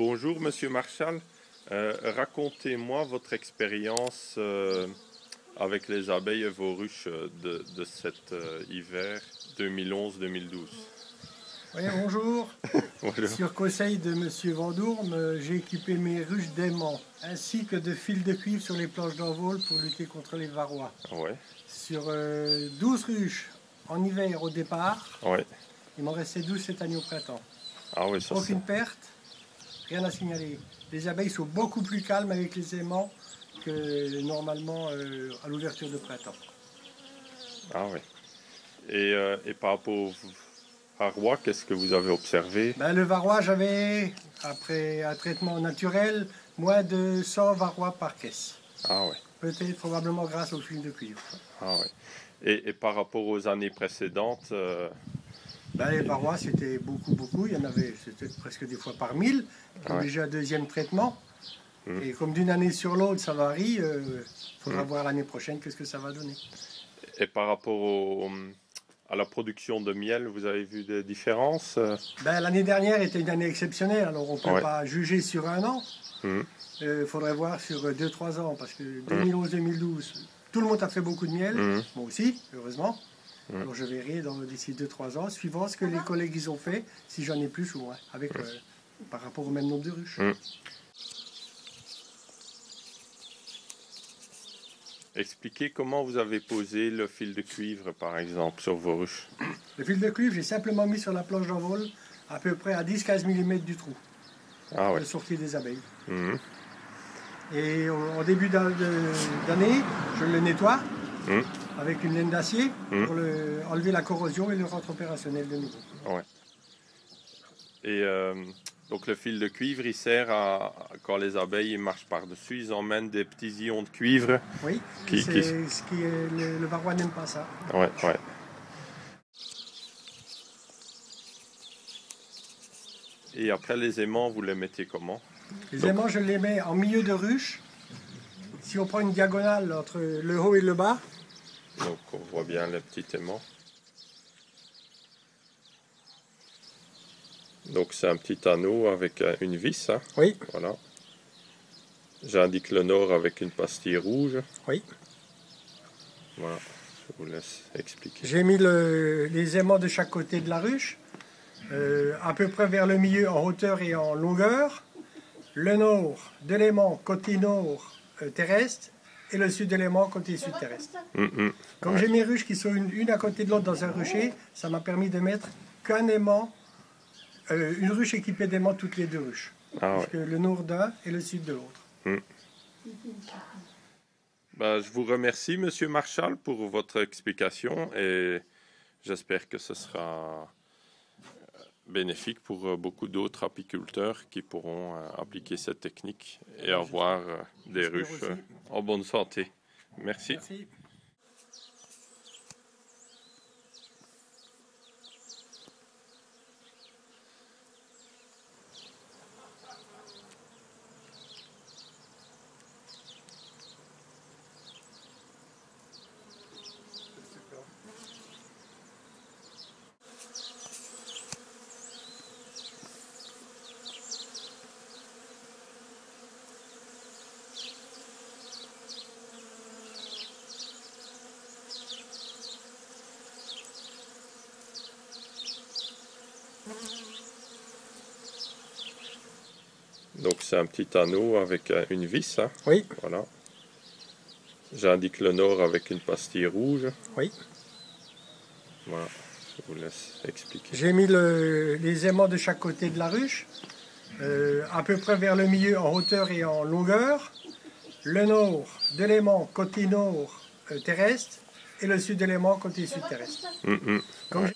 Bonjour Monsieur Marchal, racontez-moi votre expérience avec les abeilles et vos ruches de cet hiver 2011-2012. Oui, bonjour. Bonjour. Sur conseil de Monsieur Vandourme, j'ai équipé mes ruches d'aimants ainsi que de fils de cuivre sur les planches d'envol pour lutter contre les varrois. Ouais. Sur 12 ruches en hiver au départ, Ouais. il m'en restait 12 cette année au printemps. Ah oui, ça Aucune perte, rien à signaler. Les abeilles sont beaucoup plus calmes avec les aimants que normalement à l'ouverture de printemps. Ah oui. Et par rapport au varroa, qu'est-ce que vous avez observé? Le varroa, j'avais, après un traitement naturel, moins de 100 varrois par caisse. Ah oui. Peut-être probablement grâce au fil de cuivre. Ah oui. Et par rapport aux années précédentes, Les varrois, c'était beaucoup. Il y en avait, c'était presque des fois par 1000. Comme Ouais. déjà un deuxième traitement. Et comme d'une année sur l'autre, ça varie, il faudra voir l'année prochaine qu'est-ce que ça va donner. et par rapport à la production de miel, vous avez vu des différences? L'année dernière était une année exceptionnelle, alors on ne peut Ouais. pas juger sur un an. Mhm. Il faudrait voir sur 2-3 ans, parce que 2011-2012, tout le monde a fait beaucoup de miel, moi aussi, heureusement. Alors je verrai d'ici 2-3 ans, suivant ce que les collègues ils ont fait, si j'en ai plus ou moins, avec, par rapport au même nombre de ruches. Expliquez comment vous avez posé le fil de cuivre, par exemple, sur vos ruches. Le fil de cuivre, j'ai simplement mis sur la planche d'envol à peu près à 10-15 mm du trou Ah ouais. de sortie des abeilles. Mhm. Et en début d'année, je le nettoie avec une laine d'acier pour enlever la corrosion et le rendre opérationnel de nouveau. Ouais. Et donc le fil de cuivre, il sert à, quand les abeilles marchent par-dessus, ils emmènent des petits ions de cuivre. Oui, Qui- c'est ce qui est, le varroa n'aime pas ça. Ouais, ouais. Et après les aimants, vous les mettez comment? Les aimants, je les mets en milieu de ruche. Si on prend une diagonale entre le haut et le bas, Donc on voit bien les petits aimants. Donc c'est un petit anneau avec une vis, hein? oui, Voilà. J'indique le nord avec une pastille rouge. oui. Voilà, je vous laisse expliquer. J'ai mis les aimants de chaque côté de la ruche, à peu près vers le milieu en hauteur et en longueur. Le nord de l'aimant côté nord terrestre et le sud de l'aimant côté sud terrestre. Comme j'ai mes ruches qui sont une à côté de l'autre dans un rucher, ça m'a permis de mettre qu'un aimant, une ruche équipée d'aimants toutes les deux ruches. Ah ouais. Puisque le nord d'un et le sud de l'autre. Je vous remercie, Monsieur Marchal, pour votre explication et j'espère que ce sera bénéfique pour beaucoup d'autres apiculteurs qui pourront appliquer cette technique et avoir des ruches en bonne santé. Merci. Merci. Donc c'est un petit anneau avec une vis, hein? Oui, Voilà. J'indique le nord avec une pastille rouge. oui. Voilà, je vous laisse expliquer. J'ai mis les aimants de chaque côté de la ruche, à peu près vers le milieu en hauteur et en longueur. Le nord de l'aimant côté nord terrestre et le sud de l'aimant côté sud terrestre. Ouais.